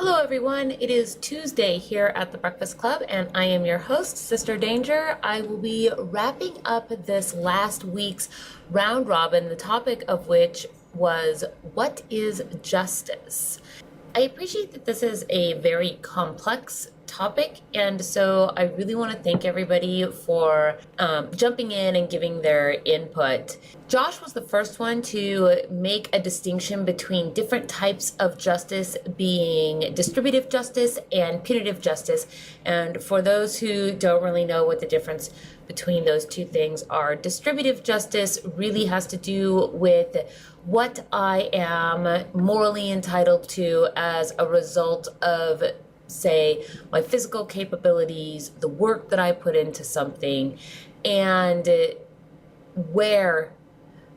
Hello, everyone. It is Tuesday here at the Breakfast Club, and I am your host, Sister Danger. I will be wrapping up this last week's round robin, the topic of which was what is justice? I appreciate that this is a very complex topic, and so I really want to thank everybody for jumping in and giving their input. Josh was the first one to make a distinction between different types of justice, being distributive justice and punitive justice. And for those who don't really know what the difference between those two things are, distributive justice really has to do with what I am morally entitled to as a result of, say, my physical capabilities, the work that I put into something, and where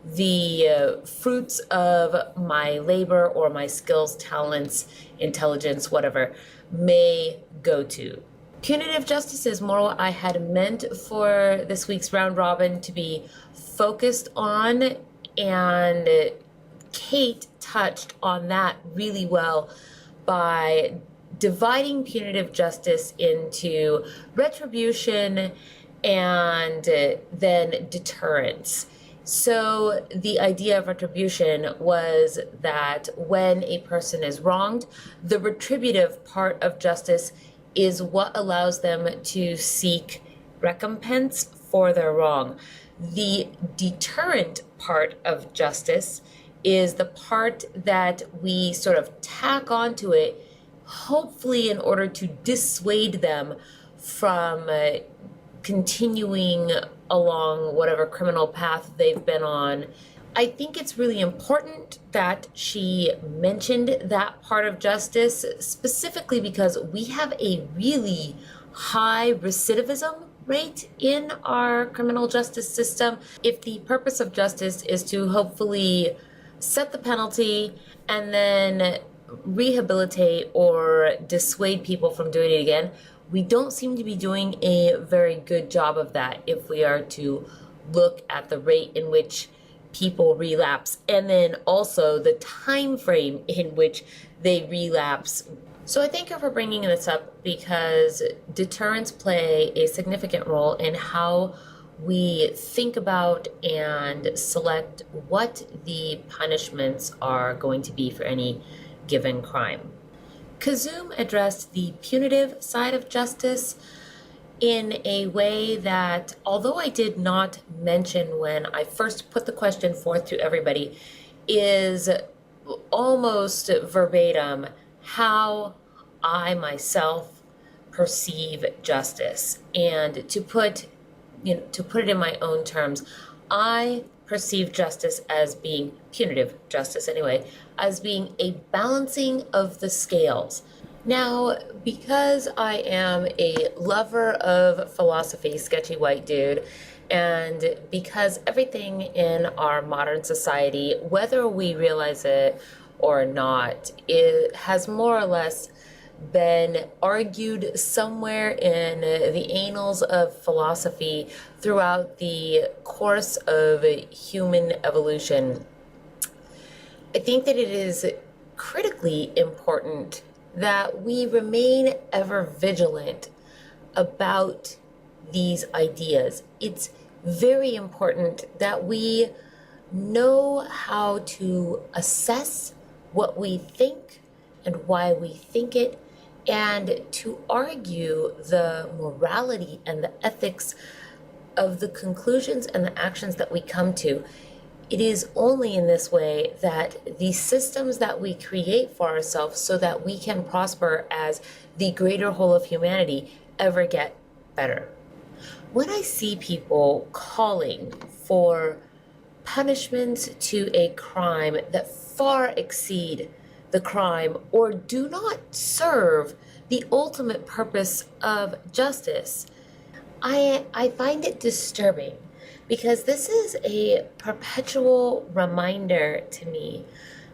the fruits of my labor or my skills, talents, intelligence, whatever, may go to. Punitive justice is more what I had meant for this week's round robin to be focused on, and Kate touched on that really well by dividing punitive justice into retribution and then deterrence. So the idea of retribution was that when a person is wronged, the retributive part of justice is what allows them to seek recompense for their wrong. The deterrent part of justice is the part that we sort of tack onto it, hopefully in order to dissuade them from continuing along whatever criminal path they've been on. I think it's really important that she mentioned that part of justice, specifically because we have a really high recidivism rate in our criminal justice system. If the purpose of justice is to hopefully set the penalty and then rehabilitate or dissuade people from doing it again, we don't seem to be doing a very good job of that if we are to look at the rate in which people relapse and then also the time frame in which they relapse. So I thank her for bringing this up because deterrents play a significant role in how we think about and select what the punishments are going to be for any given crime. Kazum addressed the punitive side of justice in a way that, although I did not mention when I first put the question forth to everybody, is almost verbatim how I myself perceive justice. And to put it in my own terms, I perceive justice as being punitive justice anyway, as being a balancing of the scales. Now, because I am a lover of philosophy, sketchy white dude, and because everything in our modern society, whether we realize it or not, it has more or less been argued somewhere in the annals of philosophy throughout the course of human evolution. I think that it is critically important that we remain ever vigilant about these ideas. It's very important that we know how to assess what we think and why we think it, and to argue the morality and the ethics of the conclusions and the actions that we come to. It is only in this way that the systems that we create for ourselves so that we can prosper as the greater whole of humanity ever get better. When I see people calling for punishments to a crime that far exceed the crime or do not serve the ultimate purpose of justice, I find it disturbing, because this is a perpetual reminder to me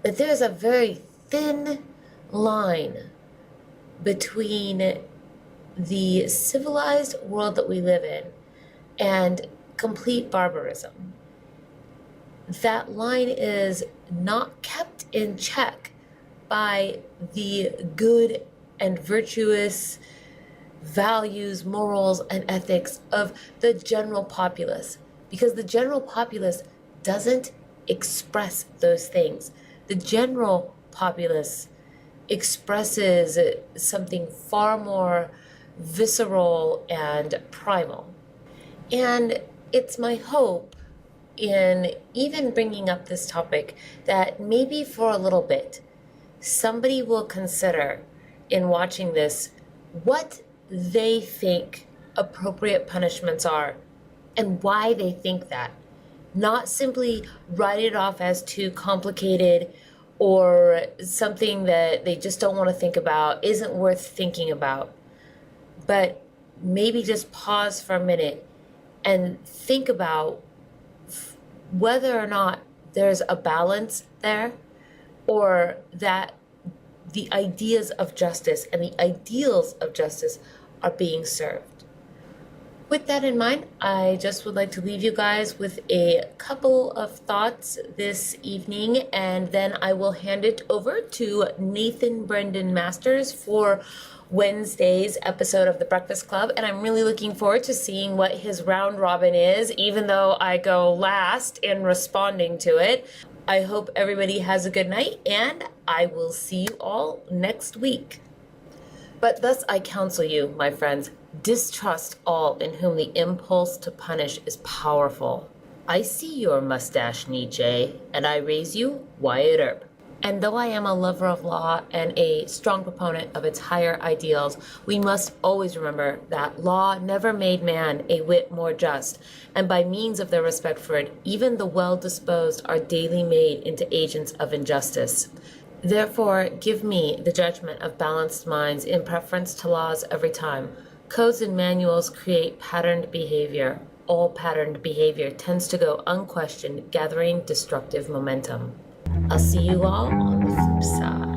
that there's a very thin line between the civilized world that we live in and complete barbarism. That line is not kept in check by the good and virtuous values, morals, and ethics of the general populace, because the general populace doesn't express those things. The general populace expresses something far more visceral and primal. And it's my hope in even bringing up this topic that maybe for a little bit, somebody will consider in watching this what they think appropriate punishments are and why they think that. Not simply write it off as too complicated or something that they just don't want to think about, isn't worth thinking about, but maybe just pause for a minute and think about whether or not there's a balance there, or that the ideas of justice and the ideals of justice are being served. With that in mind, I just would like to leave you guys with a couple of thoughts this evening, and then I will hand it over to Nathan Brendan Masters for Wednesday's episode of The Breakfast Club. And I'm really looking forward to seeing what his round robin is, even though I go last in responding to it. I hope everybody has a good night, and I will see you all next week. But thus I counsel you, my friends, distrust all in whom the impulse to punish is powerful. I see your mustache, Nietzsche, and I raise you, Wyatt Earp. And though I am a lover of law and a strong proponent of its higher ideals, we must always remember that law never made man a whit more just, and by means of their respect for it, even the well-disposed are daily made into agents of injustice. Therefore, give me the judgment of balanced minds in preference to laws every time. Codes and manuals create patterned behavior. All patterned behavior tends to go unquestioned, gathering destructive momentum. I'll see you all on the flip side.